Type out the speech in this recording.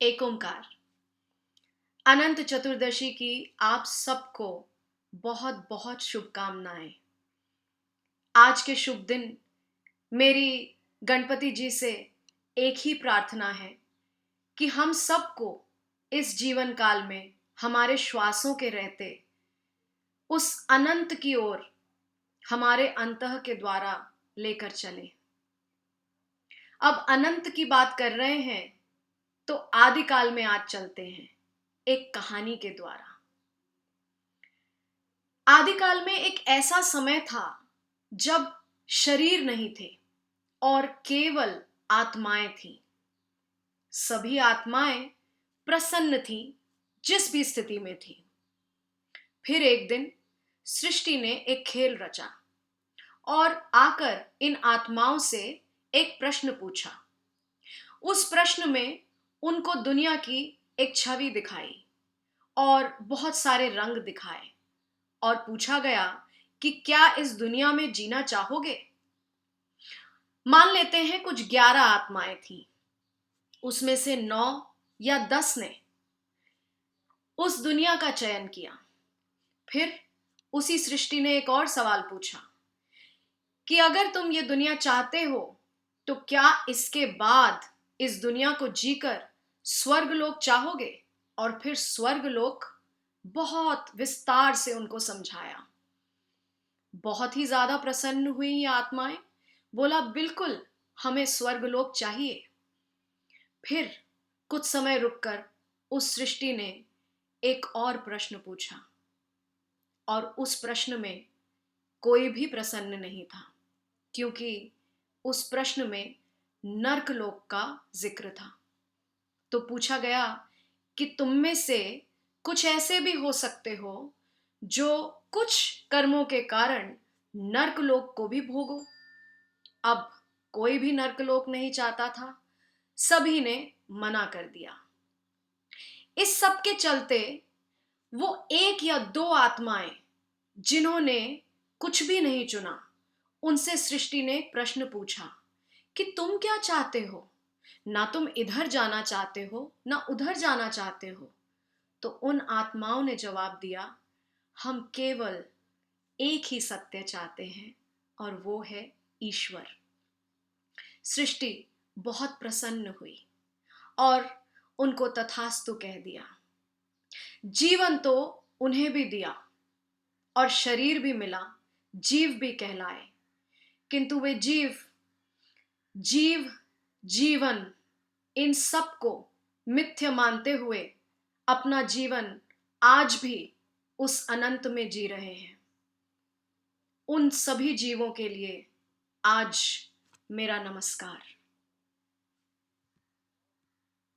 एक ओंकार। अनंत चतुर्दशी की आप सबको बहुत बहुत शुभकामनाएं। आज के शुभ दिन मेरी गणपति जी से एक ही प्रार्थना है कि हम सबको इस जीवन काल में हमारे श्वासों के रहते उस अनंत की ओर हमारे अंतः के द्वारा लेकर चले। अब अनंत की बात कर रहे हैं तो आदिकाल में आज चलते हैं एक कहानी के द्वारा। आदिकाल में एक ऐसा समय था जब शरीर नहीं थे और केवल आत्माएं थीं। सभी आत्माएं प्रसन्न थीं जिस भी स्थिति में थी। फिर एक दिन सृष्टि ने एक खेल रचा और आकर इन आत्माओं से एक प्रश्न पूछा। उस प्रश्न में उनको दुनिया की एक छवि दिखाई और बहुत सारे रंग दिखाए और पूछा गया कि क्या इस दुनिया में जीना चाहोगे। मान लेते हैं कुछ 11 आत्माएं थी, उसमें से 9 या 10 ने उस दुनिया का चयन किया। फिर उसी सृष्टि ने एक और सवाल पूछा कि अगर तुम ये दुनिया चाहते हो तो क्या इसके बाद इस दुनिया को जीकर स्वर्गलोक चाहोगे। और फिर स्वर्गलोक बहुत विस्तार से उनको समझाया। बहुत ही ज्यादा प्रसन्न हुई ये आत्माएं, बोला बिल्कुल हमें स्वर्गलोक चाहिए। फिर कुछ समय रुककर उस सृष्टि ने एक और प्रश्न पूछा और उस प्रश्न में कोई भी प्रसन्न नहीं था, क्योंकि उस प्रश्न में नर्कलोक का जिक्र था। तो पूछा गया कि तुम में से कुछ ऐसे भी हो सकते हो जो कुछ कर्मों के कारण नर्कलोक को भी भोगो। अब कोई भी नर्कलोक नहीं चाहता था, सभी ने मना कर दिया। इस सब के चलते वो एक या दो आत्माएं जिन्होंने कुछ भी नहीं चुना, उनसे सृष्टि ने प्रश्न पूछा कि तुम क्या चाहते हो। ना तुम इधर जाना चाहते हो ना उधर जाना चाहते हो। तो उन आत्माओं ने जवाब दिया, हम केवल एक ही सत्य चाहते हैं और वो है ईश्वर। सृष्टि बहुत प्रसन्न हुई और उनको तथास्तु कह दिया। जीवन तो उन्हें भी दिया और शरीर भी मिला, जीव भी कहलाए, किंतु वे जीव जीवन इन सब को मिथ्य मानते हुए अपना जीवन आज भी उस अनंत में जी रहे हैं। उन सभी जीवों के लिए आज मेरा नमस्कार।